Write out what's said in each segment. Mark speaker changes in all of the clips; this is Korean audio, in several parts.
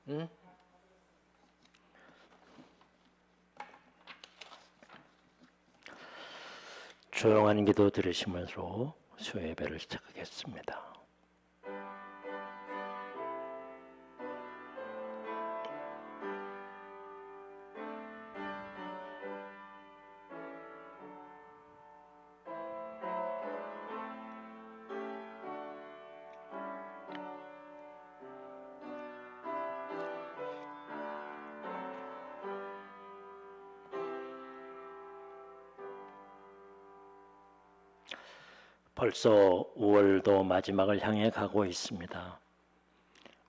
Speaker 1: 응? 조용한 기도 들으시면서 수요 예배를 시작하겠습니다. 벌써 5월도 마지막을 향해 가고 있습니다.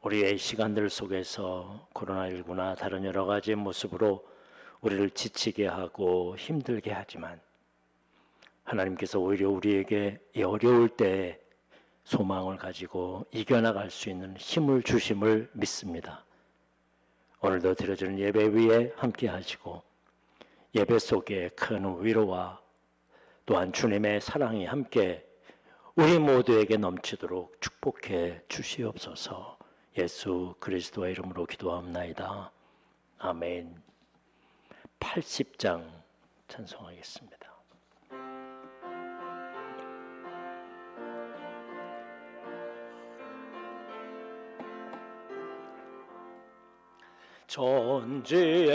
Speaker 1: 우리의 시간들 속에서 코로나19나 다른 여러 가지 모습으로 우리를 지치게 하고 힘들게 하지만 하나님께서 오히려 우리에게 이 어려울 때 소망을 가지고 이겨나갈 수 있는 힘을 주심을 믿습니다. 오늘도 드려지는 예배 위에 함께 하시고 예배 속에 큰 위로와 또한 주님의 사랑이 함께 우리 모두에게 넘치도록 축복해 주시옵소서. 예수 그리스도의 이름으로 기도합나이다. 아멘. 80장 찬송하겠습니다. 전지에는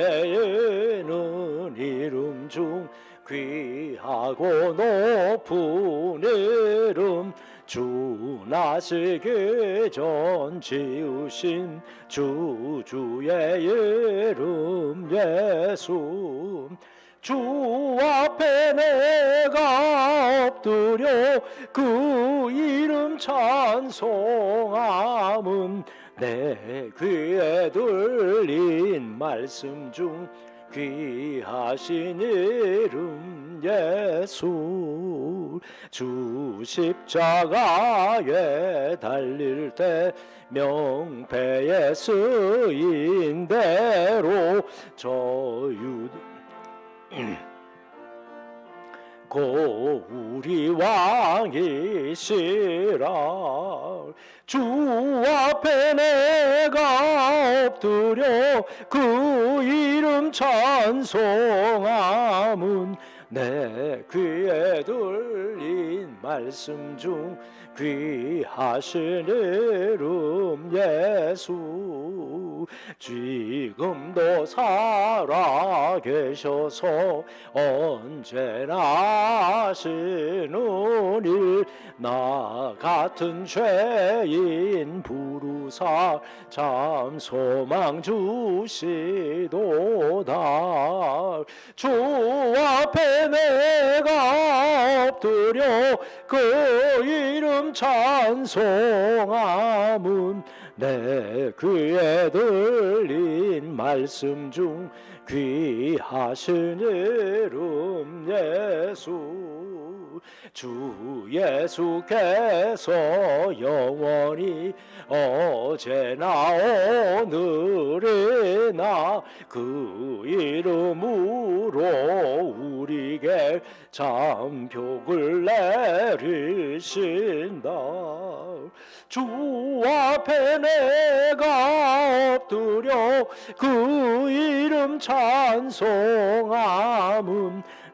Speaker 1: 이름 중 귀하고 높은 이름 주 나시기 전 지으신 주의 이름 예수 주 앞에 내가 엎드려 그 이름 찬송함은 내 귀에 들린 말씀 중 귀하신 이름 예수 주 십자가에 달릴 때 명패에 쓰인 대로 고 우리 왕이시라 주 앞에 내가 엎드려 그 이름 찬송함은 내 귀에 들린 말씀 중 귀하신 이름 예수 지금도 살아 계셔서 언제나 하시는 일 나 같은 죄인 부르사 참 소망 주시도다 주 앞에 내가 엎드려 그 이름 찬송함은 내 귀에 들린 말씀 중 귀하신 이름 예수 주 예수께서 영원히 어제나 오늘이나 그 이름으로 우리에게 잠복을 내리신다 주 앞에 내가 엎드려 그 이름 찬송함은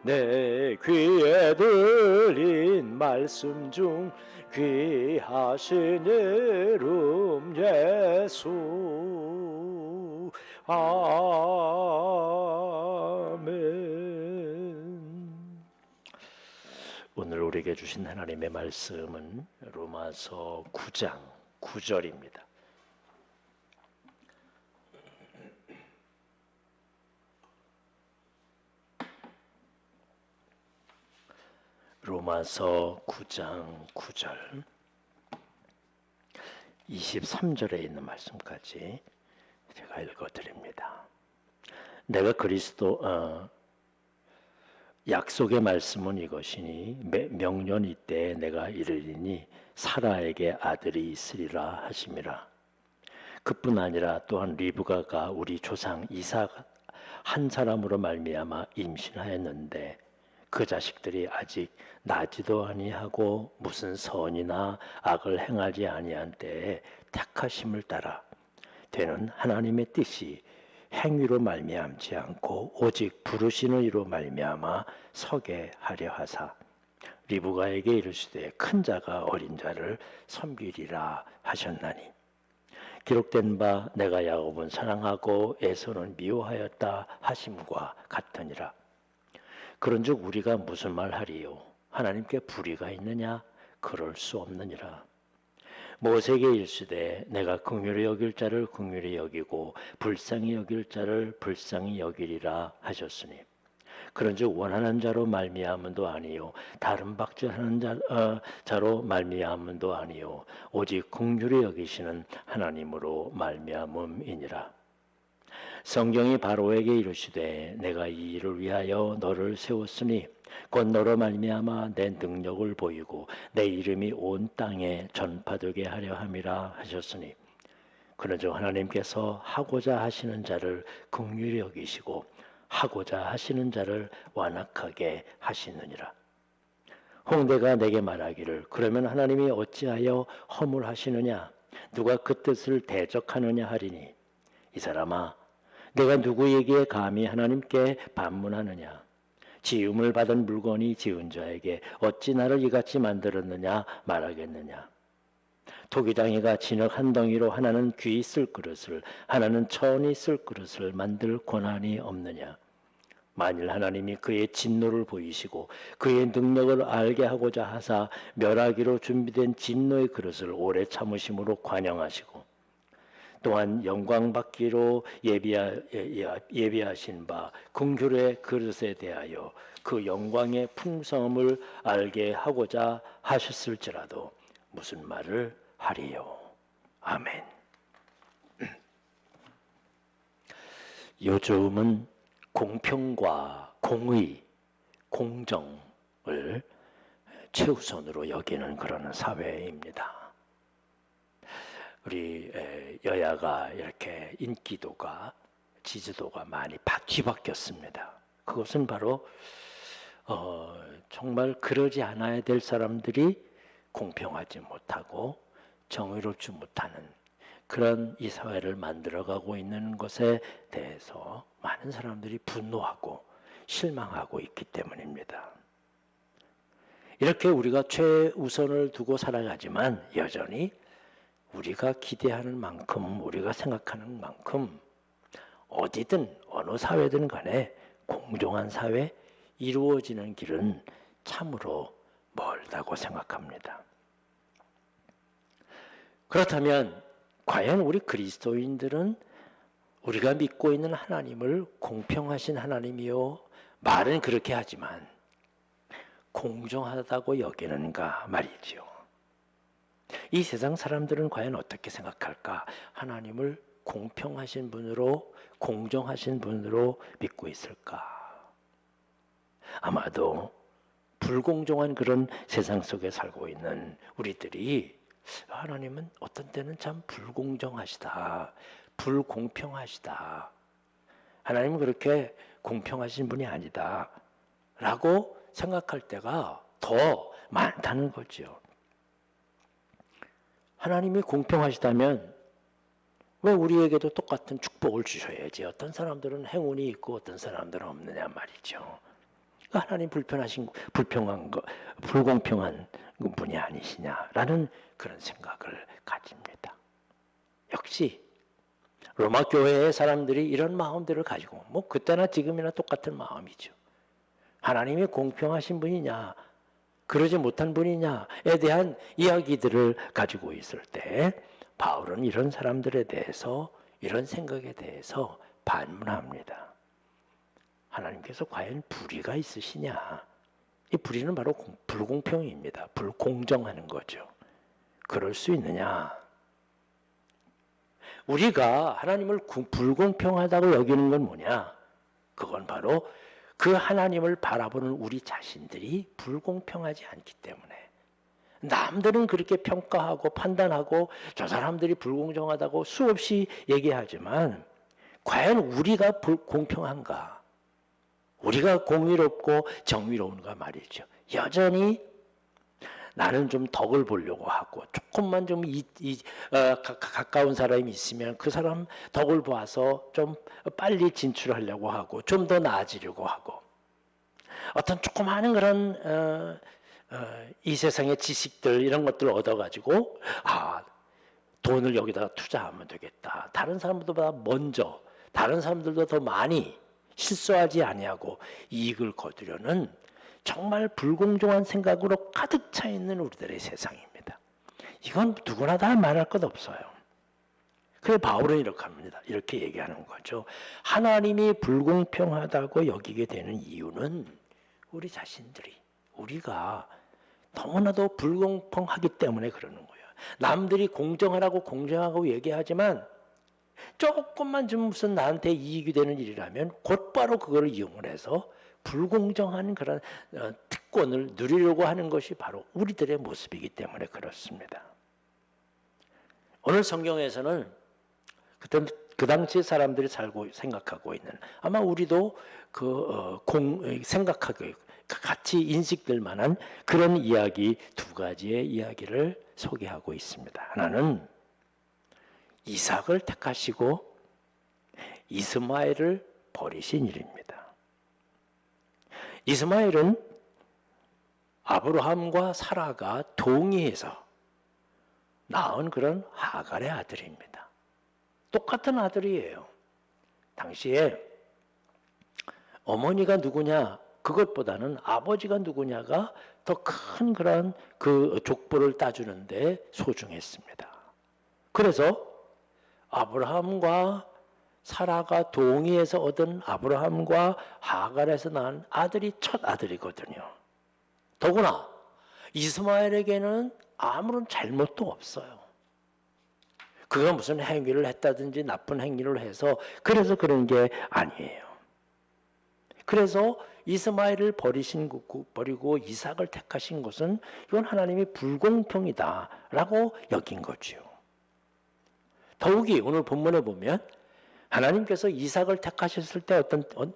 Speaker 1: 내 귀에 들린 말씀 중 귀하신 이름 예수 아멘. 오늘 우리에게 주신 하나님의 말씀은 로마서 9장 9절입니다. 로마서 9장 9절 23절에 있는 말씀까지 제가 읽어드립니다. 내가 약속의 말씀은 이것이니 명년 이때에 내가 이르리니 사라에게 아들이 있으리라 하심이라. 그뿐 아니라 또한 리브가가 우리 조상 이삭 한 사람으로 말미암아 임신하였는데 그 자식들이 아직 나지도 아니하고 무슨 선이나 악을 행하지 아니한 때에 택하심을 따라 되는 하나님의 뜻이 행위로 말미암지 않고 오직 부르시는 이로 말미암아 서게 하려 하사 리브가에게 이르시되 큰 자가 어린 자를 섬기리라 하셨나니 기록된 바 내가 야곱은 사랑하고 에서는 미워하였다 하심과 같으니라. 그런즉 우리가 무슨 말하리요? 하나님께 불의가 있느냐? 그럴 수 없느니라. 모세에게 일시되 내가 긍휼히 여길 자를 긍휼히 여기고 불쌍히 여길 자를 불쌍히 여기리라 하셨으니 그런즉 원하는 자로 말미암음도 아니요 다른 박질하는 자로 말미암음도 아니요 오직 긍휼히 여기시는 하나님으로 말미암음이니라. 성경이 바로에게 이르시되 내가 이 일을 위하여 너를 세웠으니 곧 너로 말미암아 내 능력을 보이고 내 이름이 온 땅에 전파되게 하려 함이라 하셨으니 그런즉 하나님께서 하고자 하시는 자를 긍휼히 여기시고 하고자 하시는 자를 완악하게 하시느니라. 홍대가 내게 말하기를 그러면 하나님이 어찌하여 허물하시느냐 누가 그 뜻을 대적하느냐 하리니 이 사람아 내가 누구에게 감히 하나님께 반문하느냐 지음을 받은 물건이 지은 자에게 어찌 나를 이같이 만들었느냐 말하겠느냐 토기장이가 진흙 한 덩이로 하나는 귀 쓸 그릇을 하나는 천이 쓸 그릇을 만들 권한이 없느냐. 만일 하나님이 그의 진노를 보이시고 그의 능력을 알게 하고자 하사 멸하기로 준비된 진노의 그릇을 오래 참으심으로 관영하시고 또한 영광 받기로 예비하신 바 긍휼의 그릇에 대하여 그 영광의 풍성함을 알게 하고자 하셨을지라도 무슨 말을 하리요. 아멘. 요즘은 공평과 공의, 공정을 최우선으로 여기는 그런 사회입니다. 우리 여야가 이렇게 인기도가 지지도가 많이 뒤바뀌었습니다. 그것은 바로 정말 그러지 않아야 될 사람들이 공평하지 못하고 정의롭지 못하는 그런 이 사회를 만들어가고 있는 것에 대해서 많은 사람들이 분노하고 실망하고 있기 때문입니다. 이렇게 우리가 최우선을 두고 살아가지만 여전히 우리가 기대하는 만큼 우리가 생각하는 만큼 어디든 어느 사회든 간에 공정한 사회 이루어지는 길은 참으로 멀다고 생각합니다. 그렇다면 과연 우리 그리스도인들은 우리가 믿고 있는 하나님을 공평하신 하나님이요 말은 그렇게 하지만 공정하다고 여기는가 말이지요. 이 세상 사람들은 과연 어떻게 생각할까? 하나님을 공평하신 분으로 공정하신 분으로 믿고 있을까? 아마도 불공정한 그런 세상 속에 살고 있는 우리들이 하나님은 어떤 때는 참 불공정하시다, 불공평하시다, 하나님은 그렇게 공평하신 분이 아니다 라고 생각할 때가 더 많다는 거죠. 하나님이 공평하시다면 왜 우리에게도 똑같은 축복을 주셔야지 어떤 사람들은 행운이 있고 어떤 사람들은 없느냐 말이죠. 하나님 불공평한 분이 아니시냐라는 그런 생각을 가집니다. 역시 로마 교회의 사람들이 이런 마음들을 가지고 그때나 지금이나 똑같은 마음이죠. 하나님이 공평하신 분이냐 그러지 못한 분이냐에 대한 이야기들을 가지고 있을 때 바울은 이런 사람들에 대해서 이런 생각에 대해서 반문합니다. 하나님께서 과연 불의가 있으시냐? 이 불의는 바로 불공평입니다. 불공정하는 거죠. 그럴 수 있느냐? 우리가 하나님을 불공평하다고 여기는 건 뭐냐? 그건 바로 그 하나님을 바라보는 우리 자신들이 불공평하지 않기 때문에 남들은 그렇게 평가하고 판단하고 저 사람들이 불공정하다고 수없이 얘기하지만 과연 우리가 공평한가? 우리가 공의롭고 정의로운가 말이죠. 여전히 나는 좀 덕을 보려고 하고 조금만 좀 가까운 사람이 있으면 그 사람 덕을 봐서 좀 빨리 진출하려고 하고 좀 더 나아지려고 하고 어떤 조그마한 그런 이 세상의 지식들 이런 것들을 얻어가지고 돈을 여기다가 투자하면 되겠다. 다른 사람들보다 먼저 다른 사람들도 더 많이 실수하지 아니하고 이익을 거두려는 정말 불공정한 생각으로 가득 차 있는 우리들의 세상입니다. 이건 누구나 다 말할 것 없어요. 그래서 바울은 이렇게 합니다. 이렇게 얘기하는 거죠. 하나님이 불공평하다고 여기게 되는 이유는 우리 자신들이 우리가 너무나도 불공평하기 때문에 그러는 거예요. 남들이 공정하라고 공정하고 얘기하지만 조금만 좀 무슨 나한테 이익이 되는 일이라면 곧바로 그걸 이용을 해서 불공정한 그런 특권을 누리려고 하는 것이 바로 우리들의 모습이기 때문에 그렇습니다. 오늘 성경에서는 그 당시 사람들이 생각하고 있는 아마 우리도 생각하고 같이 인식될 만한 그런 이야기 두 가지의 이야기를 소개하고 있습니다. 하나는 이삭을 택하시고 이스마엘을 버리신 일입니다. 이스마엘은 아브라함과 사라가 동의해서 낳은 그런 하갈의 아들입니다. 똑같은 아들이에요. 당시에 어머니가 누구냐 그것보다는 아버지가 누구냐가 더 큰 그런 그 족보를 따주는데 소중했습니다. 그래서 아브라함과 사라가 동의해서 얻은 아브라함과 하갈에서 낳은 아들이 첫 아들이거든요. 더구나 이스마엘에게는 아무런 잘못도 없어요. 그가 무슨 행위를 했다든지 나쁜 행위를 해서 그래서 그런 게 아니에요. 그래서 이스마엘을 버리고 이삭을 택하신 것은 이건 하나님이 불공평이다라고 여긴 거죠. 더욱이 오늘 본문에 보면 하나님께서 이삭을 택하셨을 때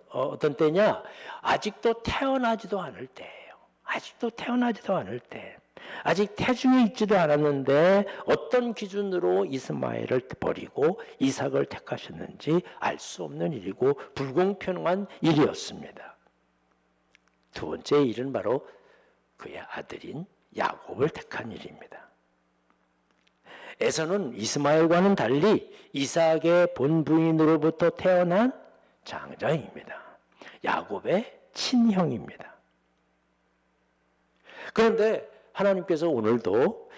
Speaker 1: 어떤 때냐? 아직도 태어나지도 않을 때예요. 아직도 태어나지도 않을 때. 아직 태중에 있지도 않았는데 어떤 기준으로 이스마엘을 버리고 이삭을 택하셨는지 알 수 없는 일이고 불공평한 일이었습니다. 두 번째 일은 바로 그의 아들인 야곱을 택한 일입니다. 에서는 이스마엘과는 달리 이삭의 본부인으로부터 태어난 장자입니다. 야곱의 친형입니다. 그런데 하나님께서 오늘도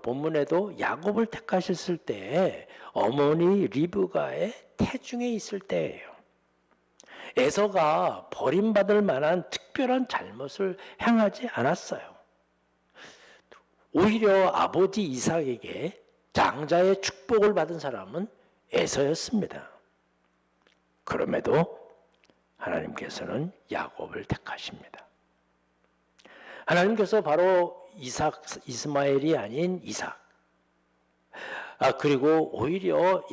Speaker 1: 본문에도 야곱을 택하셨을 때 어머니 리브가의 태중에 있을 때예요. 에서가 버림받을 만한 특별한 잘못을 행하지 않았어요. 오히려 아버지 이삭에게 장자의 축복을 받은 사람은 에서였습니다. 그럼에도 하나님께서는 야곱을 택하십니다. 하나님께서 바로 이스마엘이 아닌 이삭, 그리고 오히려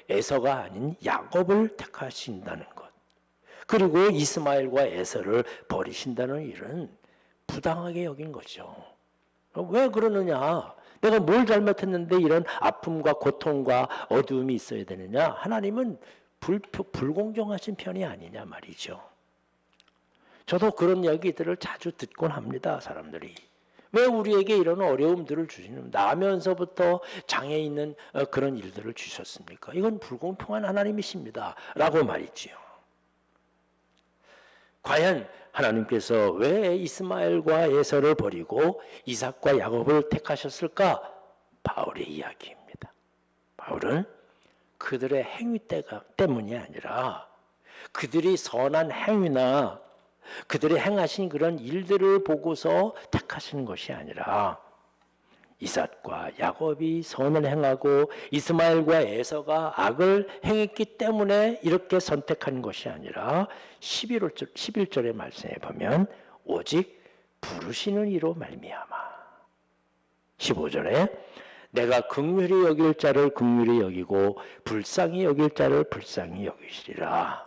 Speaker 1: 에서가 아닌 야곱을 택하신다는 것, 그리고 이스마엘과 에서를 버리신다는 일은 부당하게 여긴 거죠. 왜 그러느냐? 내가 뭘 잘못했는데 이런 아픔과 고통과 어두움이 있어야 되느냐? 하나님은 불공정하신 편이 아니냐 말이죠. 저도 그런 이야기들을 자주 듣곤 합니다. 사람들이. 왜 우리에게 이런 어려움들을 주시는 나면서부터 장애 있는 그런 일들을 주셨습니까? 이건 불공평한 하나님이십니다. 라고 말이지요. 과연 하나님께서 왜 이스마엘과 에서를 버리고 이삭과 야곱을 택하셨을까? 바울의 이야기입니다. 바울은 그들의 행위 때문이 아니라 그들이 선한 행위나 그들이 행하신 그런 일들을 보고서 택하시는 것이 아니라 이삭과 야곱이 선을 행하고 이스마엘과 에서가 악을 행했기 때문에 이렇게 선택한 것이 아니라 11절의 말씀에 보면 오직 부르시는 이로 말미암아. 15절에 내가 긍휼히 여길 자를 긍휼히 여기고 불쌍히 여길 자를 불쌍히 여기시리라.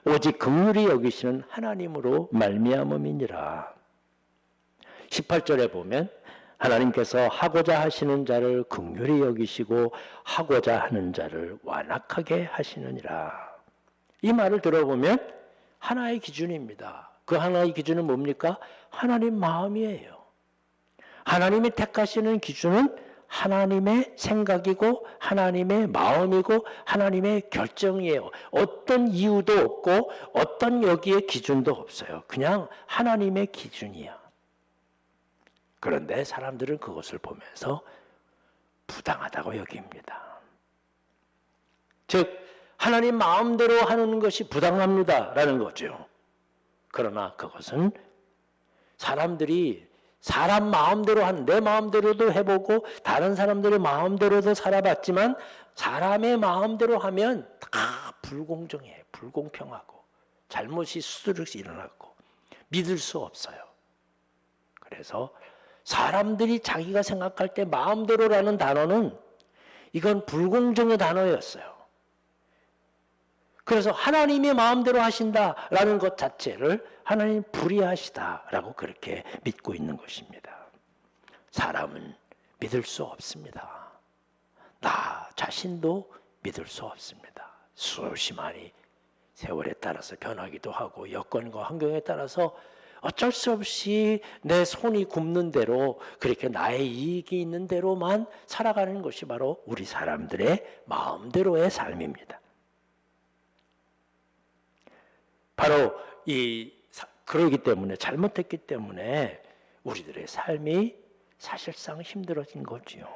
Speaker 1: 오직 긍휼히 여기시는 하나님으로 말미암음이니라. 18절에 보면 하나님께서 하고자 하시는 자를 긍휼히 여기시고 하고자 하는 자를 완악하게 하시느니라. 이 말을 들어보면 하나의 기준입니다. 그 하나의 기준은 뭡니까? 하나님 마음이에요. 하나님이 택하시는 기준은 하나님의 생각이고 하나님의 마음이고 하나님의 결정이에요. 어떤 이유도 없고 어떤 여기에 기준도 없어요. 그냥 하나님의 기준이야. 그런데 사람들은 그것을 보면서 부당하다고 여깁니다. 즉 하나님 마음대로 하는 것이 부당합니다라는 거죠. 그러나 그것은 사람들이 사람 마음대로 내 마음대로도 해보고 다른 사람들의 마음대로도 살아봤지만 사람의 마음대로 하면 다 불공정해, 불공평하고 잘못이 수두룩 일어나고 믿을 수 없어요. 그래서 사람들이 자기가 생각할 때 마음대로라는 단어는 이건 불공정의 단어였어요. 그래서 하나님의 마음대로 하신다라는 것 자체를 하나님 불의하시다라고 그렇게 믿고 있는 것입니다. 사람은 믿을 수 없습니다. 나 자신도 믿을 수 없습니다. 수시만이 세월에 따라서 변하기도 하고 여건과 환경에 따라서 어쩔 수 없이 내 손이 굽는 대로 그렇게 나의 이익이 있는 대로만 살아가는 것이 바로 우리 사람들의 마음대로의 삶입니다. 바로 그러기 때문에 잘못했기 때문에 우리들의 삶이 사실상 힘들어진 거지요.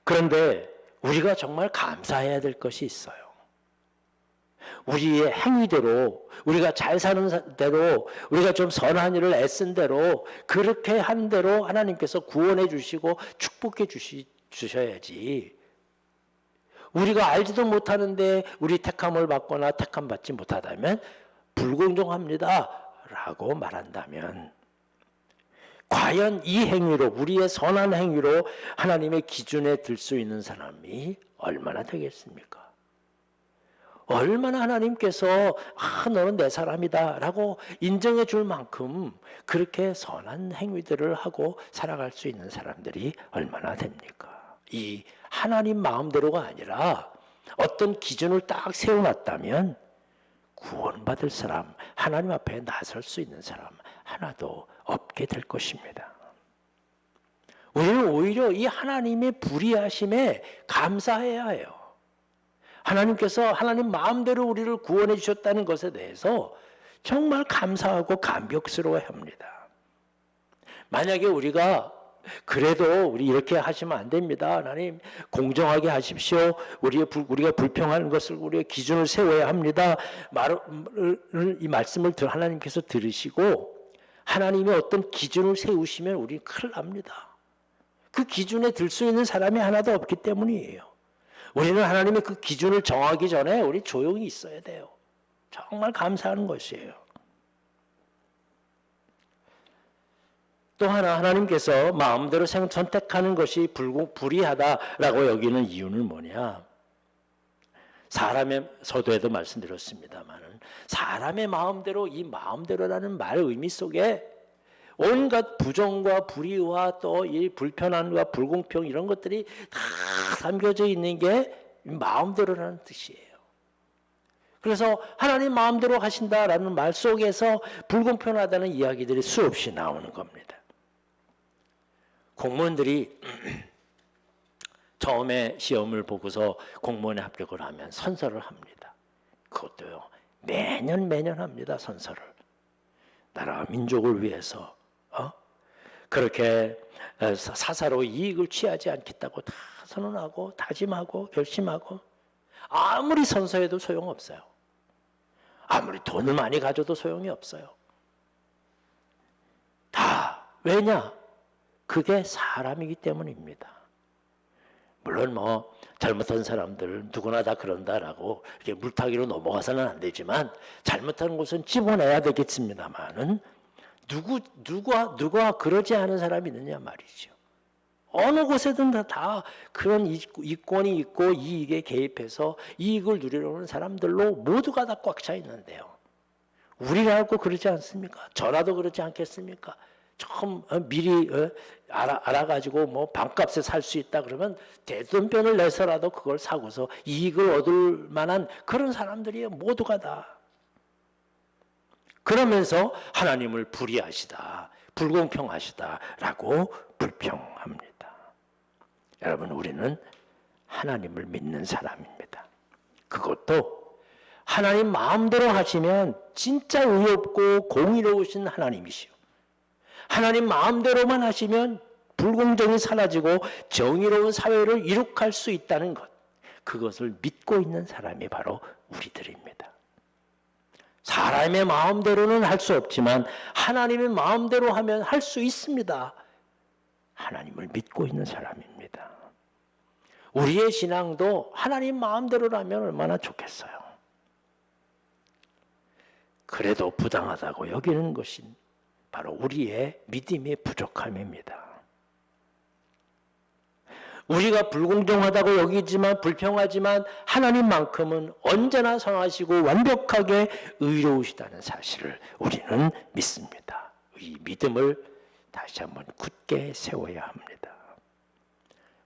Speaker 1: 그런데 우리가 정말 감사해야 될 것이 있어요. 우리의 행위대로 우리가 잘 사는 대로 우리가 좀 선한 일을 애쓴 대로 그렇게 한 대로 하나님께서 구원해 주시고 축복해 주셔야지. 우리가 알지도 못하는데 우리 택함을 받거나 택함 받지 못하다면 불공정합니다 라고 말한다면 과연 이 행위로 우리의 선한 행위로 하나님의 기준에 들 수 있는 사람이 얼마나 되겠습니까? 얼마나 하나님께서 너는 내 사람이다 라고 인정해 줄 만큼 그렇게 선한 행위들을 하고 살아갈 수 있는 사람들이 얼마나 됩니까? 이 하나님 마음대로가 아니라 어떤 기준을 딱 세워놨다면 구원받을 사람, 하나님 앞에 나설 수 있는 사람 하나도 없게 될 것입니다. 우리는 오히려 이 하나님의 불의하심에 감사해야 해요. 하나님께서 하나님 마음대로 우리를 구원해 주셨다는 것에 대해서 정말 감사하고 감격스러워야 합니다. 만약에 우리가 그래도 우리 이렇게 하시면 안 됩니다. 하나님 공정하게 하십시오. 우리가 불평하는 것을 우리의 기준을 세워야 합니다. 이 말씀을 하나님께서 들으시고 하나님의 어떤 기준을 세우시면 우리 큰일 납니다. 그 기준에 들 수 있는 사람이 하나도 없기 때문이에요. 우리는 하나님의 그 기준을 정하기 전에 우리 조용히 있어야 돼요. 정말 감사하는 것이에요. 또 하나 하나님께서 마음대로 선택하는 것이 불의하다라고 여기는 이유는 뭐냐? 사람의 서두에도 말씀드렸습니다만은 사람의 마음대로 이 마음대로라는 말 의미 속에 온갖 부정과 불의와 또 이 불편함과 불공평 이런 것들이 다 담겨져 있는 게 마음대로라는 뜻이에요. 그래서 하나님 마음대로 하신다라는 말 속에서 불공평하다는 이야기들이 수없이 나오는 겁니다. 공무원들이 처음에 시험을 보고서 공무원에 합격을 하면 선서를 합니다. 그것도요 매년 합니다. 선서를. 나라 민족을 위해서 그렇게 사사로 이익을 취하지 않겠다고 다 선언하고 다짐하고 결심하고 아무리 선서해도 소용없어요. 아무리 돈을 많이 가져도 소용이 없어요. 다 왜냐? 그게 사람이기 때문입니다. 물론 잘못한 사람들 누구나 다 그런다라고 이렇게 물타기로 넘어가서는 안 되지만 잘못한 것은 집어내야 되겠습니다만은 누가 그러지 않은 사람이 있느냐 말이죠. 어느 곳에든 다 그런 이권이 있고 이익에 개입해서 이익을 누리려는 사람들로 모두가 다 꽉 차 있는데요. 우리라고 그러지 않습니까? 저라도 그러지 않겠습니까? 처음 미리 알아가지고 뭐 반값에 살 수 있다 그러면 대돈변을 내서라도 그걸 사고서 이익을 얻을 만한 그런 사람들이에요. 모두가 다. 그러면서 하나님을 불의하시다, 불공평하시다라고 불평합니다. 여러분, 우리는 하나님을 믿는 사람입니다. 그것도 하나님 마음대로 하시면 진짜 의롭고 공의로우신 하나님이시오. 하나님 마음대로만 하시면 불공정이 사라지고 정의로운 사회를 이룩할 수 있다는 것, 그것을 믿고 있는 사람이 바로 우리들입니다. 사람의 마음대로는 할 수 없지만 하나님의 마음대로 하면 할 수 있습니다. 하나님을 믿고 있는 사람입니다. 우리의 신앙도 하나님 마음대로라면 얼마나 좋겠어요. 그래도 부당하다고 여기는 것이 바로 우리의 믿음의 부족함입니다. 우리가 불공정하다고 여기지만 불평하지만 하나님만큼은 언제나 선하시고 완벽하게 의로우시다는 사실을 우리는 믿습니다. 이 믿음을 다시 한번 굳게 세워야 합니다.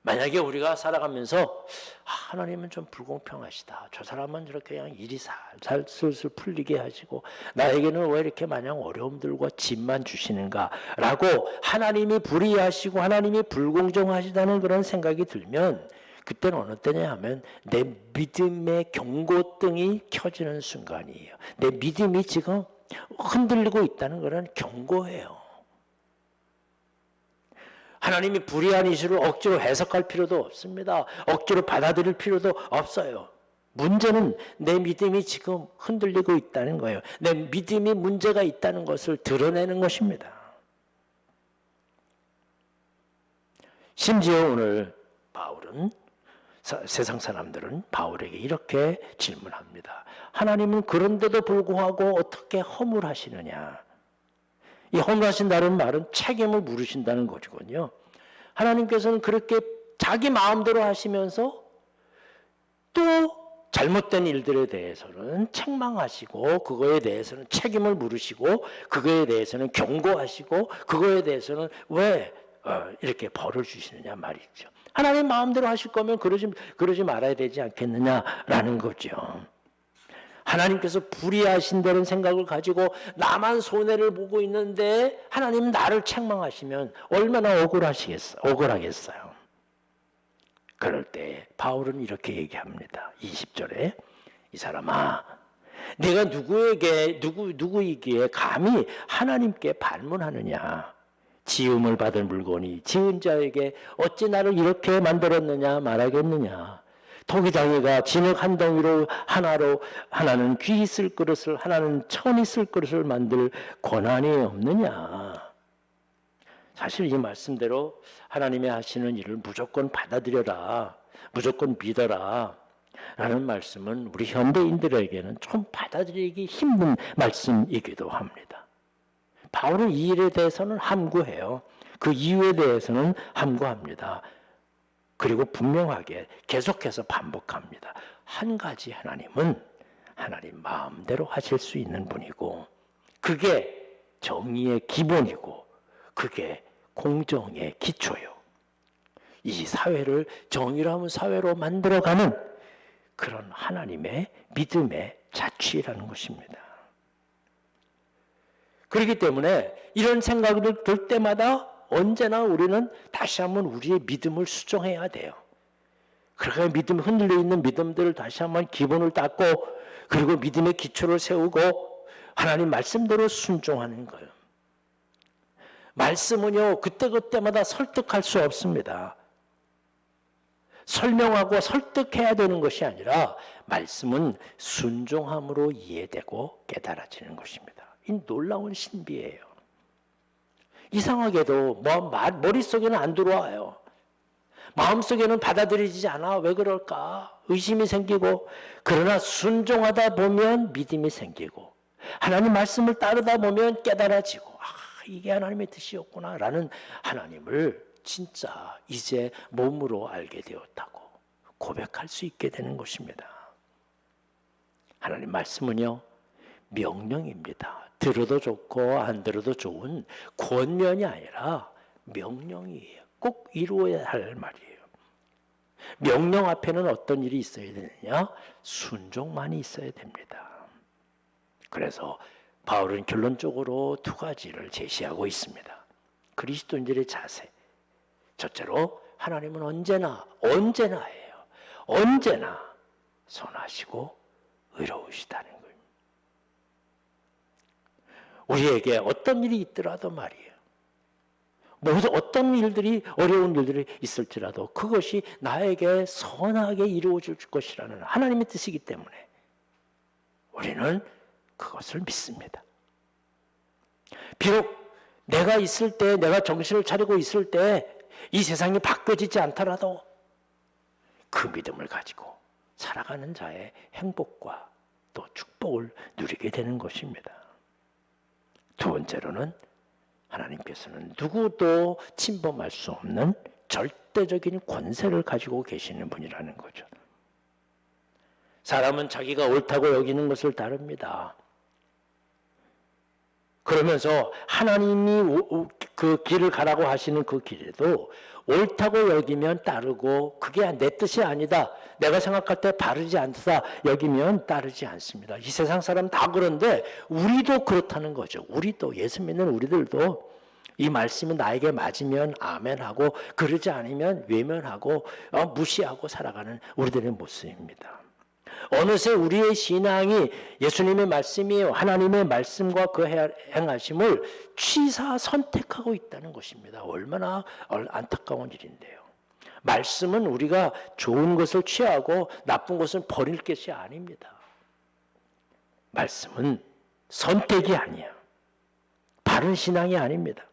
Speaker 1: 만약에 우리가 살아가면서 하나님은 좀 불공평하시다, 저 사람은 저렇게 그냥 일이 살살 슬슬 풀리게 하시고 나에게는 왜 이렇게 마냥 어려움들과 짐만 주시는가 라고 하나님이 불의하시고 하나님이 불공정하시다는 그런 생각이 들면 그때는 어느 때냐 하면 내 믿음의 경고등이 켜지는 순간이에요. 내 믿음이 지금 흔들리고 있다는 그런 경고예요. 하나님이 불의한 이슈를 억지로 해석할 필요도 없습니다. 억지로 받아들일 필요도 없어요. 문제는 내 믿음이 지금 흔들리고 있다는 거예요. 내 믿음이 문제가 있다는 것을 드러내는 것입니다. 심지어 오늘 바울은, 세상 사람들은 바울에게 이렇게 질문합니다. 하나님은 그런데도 불구하고 어떻게 허물하시느냐? 이 허물하신다는 말은 책임을 물으신다는 거거든요. 하나님께서는 그렇게 자기 마음대로 하시면서 또 잘못된 일들에 대해서는 책망하시고 그거에 대해서는 책임을 물으시고 그거에 대해서는 경고하시고 그거에 대해서는 왜 이렇게 벌을 주시느냐 말이죠. 하나님 마음대로 하실 거면 그러지 말아야 되지 않겠느냐라는 거죠. 하나님께서 불의하신다는 생각을 가지고 나만 손해를 보고 있는데 하나님 나를 책망하시면 얼마나 억울하겠어요. 그럴 때 바울은 이렇게 얘기합니다. 20절에 이 사람아, 내가 누구이기에 감히 하나님께 반문하느냐? 지음을 받은 물건이 지은 자에게 어찌 나를 이렇게 만들었느냐 말하겠느냐? 토기장이가 진흙 한 덩이로 하나는 귀 있을 그릇을 하나는 천 있을 그릇을 만들 권한이 없느냐. 사실 이 말씀대로 하나님이 하시는 일을 무조건 받아들여라, 무조건 믿어라 라는 말씀은 우리 현대인들에게는 좀 받아들이기 힘든 말씀이기도 합니다. 바울은 이 일에 대해서는 함구해요. 그 이유에 대해서는 함구합니다. 그리고 분명하게 계속해서 반복합니다. 한 가지, 하나님은 하나님 마음대로 하실 수 있는 분이고 그게 정의의 기본이고 그게 공정의 기초요. 이 사회를 정의로운 사회로 만들어가는 그런 하나님의 믿음의 자취라는 것입니다. 그렇기 때문에 이런 생각을 들 때마다 언제나 우리는 다시 한번 우리의 믿음을 수정해야 돼요. 그러니까 믿음 흔들려 있는 믿음들을 다시 한번 기본을 닦고 그리고 믿음의 기초를 세우고 하나님 말씀대로 순종하는 거예요. 말씀은요, 그때그때마다 설득할 수 없습니다. 설명하고 설득해야 되는 것이 아니라 말씀은 순종함으로 이해되고 깨달아지는 것입니다. 이 놀라운 신비예요. 이상하게도 머릿속에는 안 들어와요. 마음속에는 받아들이지 않아. 왜 그럴까? 의심이 생기고, 그러나 순종하다 보면 믿음이 생기고 하나님 말씀을 따르다 보면 깨달아지고, 이게 하나님의 뜻이었구나 라는 하나님을 진짜 이제 몸으로 알게 되었다고 고백할 수 있게 되는 것입니다. 하나님 말씀은요, 명령입니다. 들어도 좋고 안 들어도 좋은 권면이 아니라 명령이에요. 꼭 이루어야 할 말이에요. 명령 앞에는 어떤 일이 있어야 되느냐? 순종만이 있어야 됩니다. 그래서 바울은 결론적으로 두 가지를 제시하고 있습니다. 그리스도인들의 자세. 첫째로 하나님은 언제나예요. 언제나 선하시고 의로우시다는 거예요. 우리에게 어떤 일이 있더라도 말이에요. 어떤 일들이, 어려운 일들이 있을지라도 그것이 나에게 선하게 이루어질 것이라는 하나님의 뜻이기 때문에 우리는 그것을 믿습니다. 비록 내가 있을 때, 내가 정신을 차리고 있을 때 이 세상이 바뀌어지지 않더라도 그 믿음을 가지고 살아가는 자의 행복과 또 축복을 누리게 되는 것입니다. 두 번째로는 하나님께서는 누구도 침범할 수 없는 절대적인 권세를 가지고 계시는 분이라는 거죠. 사람은 자기가 옳다고 여기는 것을 다릅니다. 그러면서 하나님이 그 길을 가라고 하시는 그 길에도 옳다고 여기면 따르고 그게 내 뜻이 아니다, 내가 생각할 때 바르지 않다 여기면 따르지 않습니다. 이 세상 사람 다 그런데 우리도 그렇다는 거죠. 우리도, 예수 믿는 우리들도 이 말씀이 나에게 맞으면 아멘하고 그러지 않으면 외면하고 무시하고 살아가는 우리들의 모습입니다. 어느새 우리의 신앙이 예수님의 말씀이에요. 하나님의 말씀과 그 행하심을 취사 선택하고 있다는 것입니다. 얼마나 안타까운 일인데요. 말씀은 우리가 좋은 것을 취하고 나쁜 것을 버릴 것이 아닙니다. 말씀은 선택이 아니야. 바른 신앙이 아닙니다.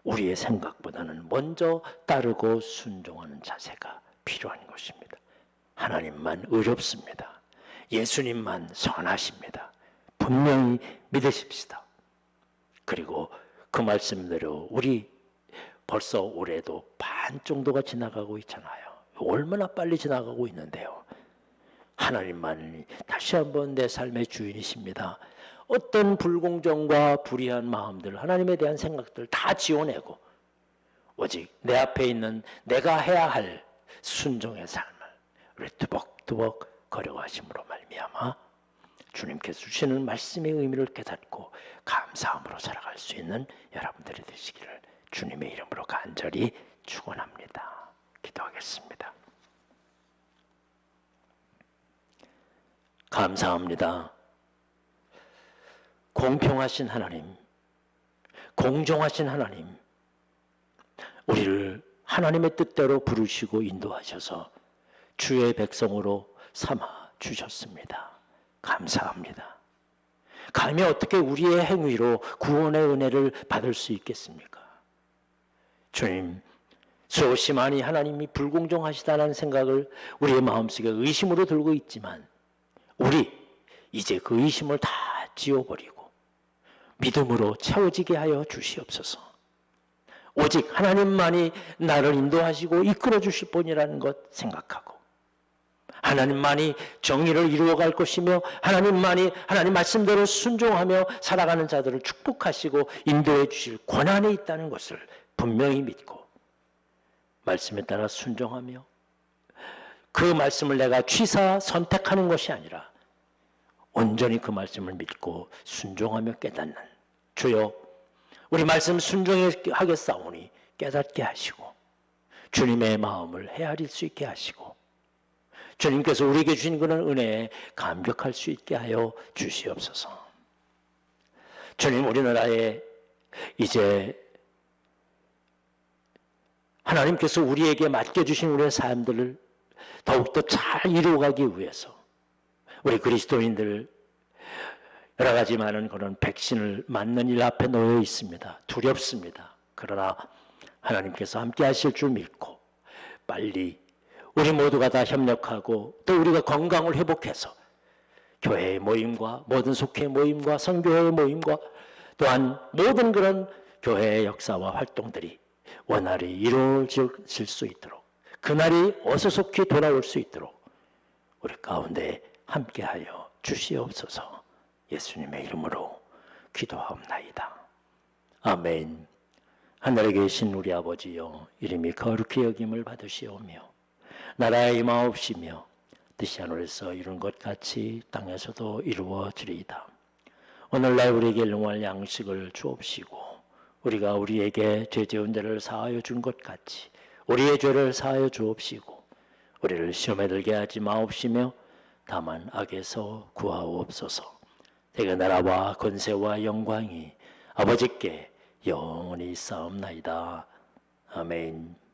Speaker 1: 우리의 생각보다는 먼저 따르고 순종하는 자세가 필요한 것입니다. 하나님만 의롭습니다. 예수님만 선하십니다. 분명히 믿으십시다. 그리고 그 말씀대로 우리 벌써 올해도 반 정도가 지나가고 있잖아요. 얼마나 빨리 지나가고 있는데요. 하나님만 다시 한번 내 삶의 주인이십니다. 어떤 불공정과 불의한 마음들, 하나님에 대한 생각들 다 지워내고 오직 내 앞에 있는 내가 해야 할 순종의 삶을 우리 두벅두벅 걸어가심으로 말미암아 주님께서 주시는 말씀의 의미를 깨닫고 감사함으로 살아갈 수 있는 여러분들이 되시기를 주님의 이름으로 간절히 축원합니다. 기도하겠습니다. 감사합니다. 공평하신 하나님, 공정하신 하나님, 우리를 하나님의 뜻대로 부르시고 인도하셔서 주의 백성으로 삼아 주셨습니다. 감사합니다. 감히 어떻게 우리의 행위로 구원의 은혜를 받을 수 있겠습니까? 주님, 수없이 많이 하나님이 불공정하시다는 생각을 우리의 마음속에 의심으로 들고 있지만 우리 이제 그 의심을 다 지워버리고 믿음으로 채워지게 하여 주시옵소서. 오직 하나님만이 나를 인도하시고 이끌어 주실 분이라는 것 생각하고 하나님만이 정의를 이루어갈 것이며 하나님만이 하나님 말씀대로 순종하며 살아가는 자들을 축복하시고 인도해 주실 권한이 있다는 것을 분명히 믿고 말씀에 따라 순종하며 그 말씀을 내가 취사 선택하는 것이 아니라 온전히 그 말씀을 믿고 순종하며 깨닫는 주여, 우리 말씀 순종하겠사오니 깨닫게 하시고 주님의 마음을 헤아릴 수 있게 하시고 주님께서 우리에게 주신 그런 은혜에 감격할 수 있게 하여 주시옵소서. 주님, 우리나라에 이제 하나님께서 우리에게 맡겨주신 우리의 삶들을 더욱더 잘 이루어가기 위해서 우리 그리스도인들 여러 가지 많은 그런 백신을 맞는 일 앞에 놓여 있습니다. 두렵습니다. 그러나 하나님께서 함께 하실 줄 믿고 빨리 우리 모두가 다 협력하고 또 우리가 건강을 회복해서 교회의 모임과 모든 속회 모임과 선교회의 모임과 또한 모든 그런 교회의 역사와 활동들이 원활히 이루어질 수 있도록 그날이 어서속히 돌아올 수 있도록 우리 가운데 함께하여 주시옵소서. 예수님의 이름으로 기도하옵나이다. 아멘. 하늘에 계신 우리 아버지여, 이름이 거룩히 여김을 받으시오며 나라에 임하옵시며 뜻이 하늘에서 이룬 것 같이 땅에서도 이루어지리이다. 오늘날 우리에게 일용할 양식을 주옵시고 우리가 우리에게 죄 지은 자를 사하여 준 것 같이 우리의 죄를 사하여 주옵시고 우리를 시험에 들게 하지 마옵시며 다만 악에서 구하옵소서. 대개 나라와 권세와 영광이 아버지께 영원히 있사옵나이다. 아멘.